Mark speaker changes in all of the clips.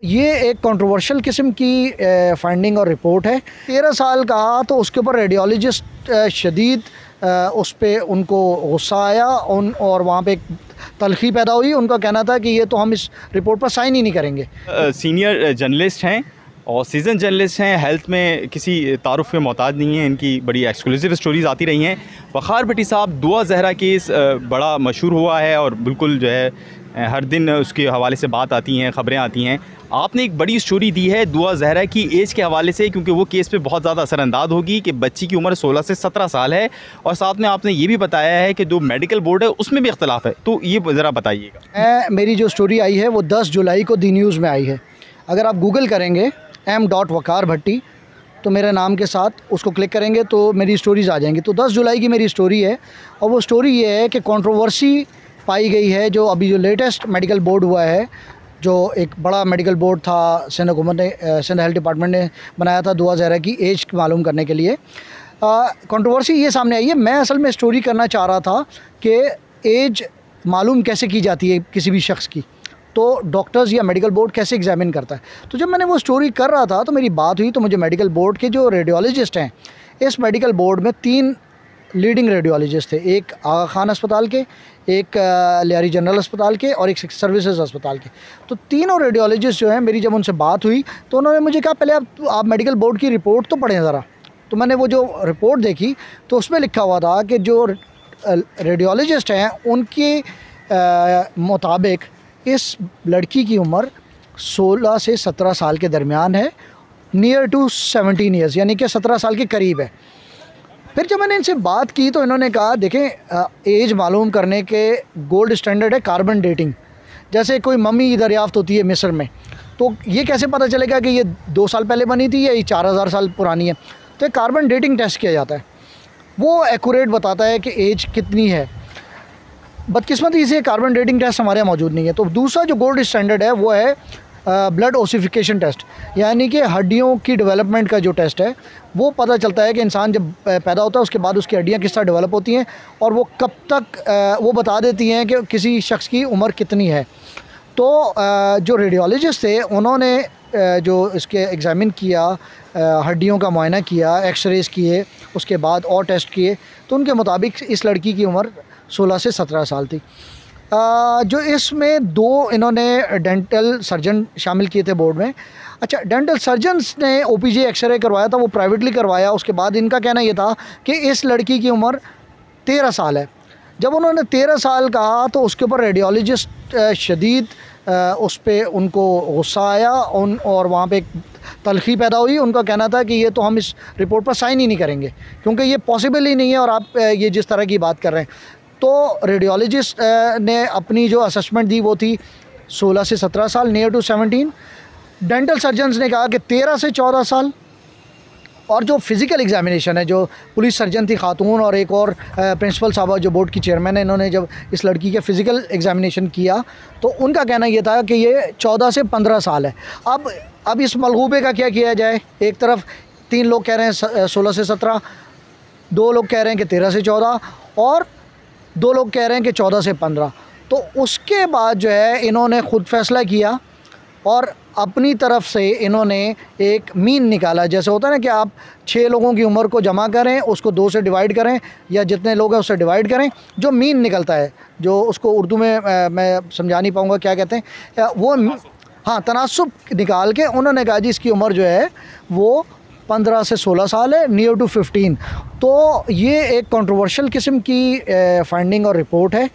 Speaker 1: ये एक कंट्रोवर्शियल किस्म की फाइंडिंग और रिपोर्ट है। 13 साल का तो उसके ऊपर रेडियोलॉजिस्ट शदीद उस पर उनको गुस्सा आया और वहाँ पे एक तलखी पैदा हुई। उनका कहना था कि ये तो हम इस रिपोर्ट पर साइन ही नहीं करेंगे।
Speaker 2: सीनियर जर्नलिस्ट हैं और सीजन जर्नलिस्ट हैं, हेल्थ में किसी तारुफ के मोहताज नहीं हैं। इनकी बड़ी एक्सक्लूसिव स्टोरीज़ आती रही हैं। वक़ार भट्टी साहब, दुआ ज़हरा केस बड़ा मशहूर हुआ है और बिल्कुल जो है हर दिन उसके हवाले से बात आती हैं, ख़बरें आती हैं। आपने एक बड़ी स्टोरी दी है दुआ ज़हरा की एज के हवाले से, क्योंकि वो केस पे बहुत ज़्यादा असरअंदाज होगी कि बच्ची की उम्र 16 से 17 साल है और साथ में आपने ये भी बताया है कि जो मेडिकल बोर्ड है उसमें भी इख्तलाफ है, तो ये ज़रा बताइएगा।
Speaker 1: मेरी जो स्टोरी आई है वो 10 जुलाई को दी न्यूज़ में आई है। अगर आप गूगल करेंगे M.वकार भट्टी तो मेरे नाम के साथ उसको क्लिक करेंगे तो मेरी स्टोरीज़ आ जाएंगी। तो 10 जुलाई की मेरी स्टोरी है और वो स्टोरी ये है कि कंट्रोवर्सी पाई गई है। जो अभी जो लेटेस्ट मेडिकल बोर्ड हुआ है, जो एक बड़ा मेडिकल बोर्ड था सिंध हुकूमत ने, सिंध हेल्थ डिपार्टमेंट ने बनाया था दुआ ज़हरा की एज मालूम करने के लिए, कंट्रोवर्सी ये सामने आई है। मैं असल में स्टोरी करना चाह रहा था कि एज मालूम कैसे की जाती है किसी भी शख्स की, तो डॉक्टर्स या मेडिकल बोर्ड कैसे एग्जामिन करता है। तो जब मैंने वो स्टोरी कर रहा था तो मेरी बात हुई, तो मुझे मेडिकल बोर्ड के जो रेडियोलॉजिस्ट हैं, इस मेडिकल बोर्ड में 3 लीडिंग रेडियोलॉजिस्ट थे, एक आगा खान अस्पताल के, एक लियारी जनरल अस्पताल के और एक सर्विसेज अस्पताल के। तो तीनों रेडियोलॉजिस्ट जो हैं, मेरी जब उनसे बात हुई तो उन्होंने मुझे कहा पहले आप मेडिकल बोर्ड की रिपोर्ट तो पढ़ें ज़रा। तो मैंने वो जो रिपोर्ट देखी तो उसमें लिखा हुआ था कि जो रेडियोलॉजिस्ट हैं उनके मुताबिक इस लड़की की उम्र 16 से 17 साल के दरमियान है, नियर टू 17 ईयर्स, यानी कि 17 साल के करीब है। फिर जब मैंने इनसे बात की तो इन्होंने कहा देखें, एज मालूम करने के गोल्ड स्टैंडर्ड है कार्बन डेटिंग। जैसे कोई मम्मी दरियाफ़्त होती है मिस्र में, तो ये कैसे पता चलेगा कि ये 2 साल पहले बनी थी या ये 4000 साल पुरानी है। तो एक कार्बन डेटिंग टेस्ट किया जाता है, वो एक्यूरेट बताता है कि एज कितनी है। बदकिस्मती से कार्बन डेटिंग टेस्ट हमारे यहाँ मौजूद नहीं है। तो दूसरा जो गोल्ड स्टैंडर्ड है वो है ब्लड ओसिफिकेशन टेस्ट, यानी कि हड्डियों की डेवलपमेंट का जो टेस्ट है, वो पता चलता है कि इंसान जब पैदा होता है उसके बाद उसकी हड्डियाँ किस तरह डेवलप होती हैं और वो कब तक वो बता देती हैं कि किसी शख्स की उम्र कितनी है। तो जो रेडियोलॉजिस्ट थे उन्होंने जो इसके एग्ज़ामिन किया, हड्डियों का मुआयना किया, एक्सरेज़ किए, उसके बाद और टेस्ट किए, तो उनके मुताबिक इस लड़की की उम्र 16 से 17 साल थी। जो इसमें 2 इन्होंने डेंटल सर्जन शामिल किए थे बोर्ड में। अच्छा, डेंटल सर्जन्स ने OPG एक्सरे करवाया था, वो प्राइवेटली करवाया। उसके बाद इनका कहना ये था कि इस लड़की की उम्र 13 साल है। जब उन्होंने 13 साल कहा तो उसके ऊपर रेडियोलॉजिस्ट शदीद उस पर उनको गुस्सा आया और वहाँ पे एक तलखी पैदा हुई। उनका कहना था कि ये तो हम इस रिपोर्ट पर साइन ही नहीं करेंगे क्योंकि ये पॉसिबल ही नहीं है और आप ये जिस तरह की बात कर रहे हैं। तो रेडियोलॉजिस्ट ने अपनी जो असेसमेंट दी वो थी 16 से 17 साल, नियर टू 17। डेंटल सर्जन्स ने कहा कि 13 से 14 साल। और जो फ़िज़िकल एग्ज़ामिनेशन है, जो पुलिस सर्जन थी ख़ातून और एक और प्रिंसिपल साहबा जो बोर्ड की चेयरमैन है, इन्होंने जब इस लड़की के फ़िज़िकल एग्ज़ामिनेशन किया तो उनका कहना ये था कि ये 14 से 15 साल है। अब इस मलगूबे का क्या किया जाए। एक तरफ 3 लोग कह रहे हैं 16 से 17, 2 लोग कह रहे हैं कि 13 से 14 और 2 लोग कह रहे हैं कि 14 से 15। तो उसके बाद जो है इन्होंने ख़ुद फ़ैसला किया और अपनी तरफ से इन्होंने एक मीन निकाला। जैसे होता है ना कि आप 6 लोगों की उम्र को जमा करें, उसको 2 से डिवाइड करें या जितने लोग हैं उससे डिवाइड करें, जो मीन निकलता है, जो उसको उर्दू में मैं समझा नहीं पाऊँगा क्या कहते हैं वो, हाँ, तनासुब निकाल के उन्होंने कहा जी इसकी उम्र जो है वो 15 से 16 साल है, नियर टू 15। तो ये एक कंट्रोवर्शियल किस्म की फाइंडिंग और रिपोर्ट है।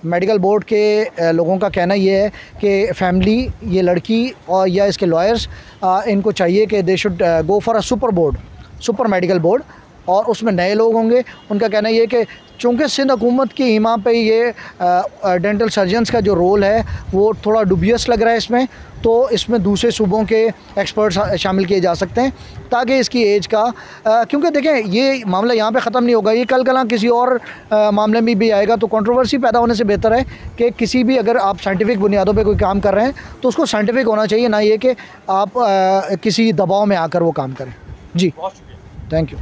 Speaker 1: मेडिकल बोर्ड के लोगों का कहना ये है कि फैमिली, ये लड़की और या इसके लॉयर्स, इनको चाहिए कि they should go for a super medical board और उसमें नए लोग होंगे। उनका कहना ये है कि चूँकि सिंध हुकूमत की हिमा पे ये डेंटल सर्जन्स का जो रोल है वो थोड़ा डुबियस लग रहा है इसमें, तो इसमें दूसरे सूबों के एक्सपर्ट्स शामिल किए जा सकते हैं ताकि इसकी एज का क्योंकि देखें ये मामला यहाँ पे ख़त्म नहीं होगा, ये कल किसी और मामले में भी आएगा। तो कंट्रोवर्सी पैदा होने से बेहतर है कि किसी भी, अगर आप साइंटिफिक बुनियादों पे कोई काम कर रहे हैं तो उसको साइंटिफिक होना चाहिए, ना ये कि आप किसी दबाव में आकर वो काम करें। जी, थैंक यू।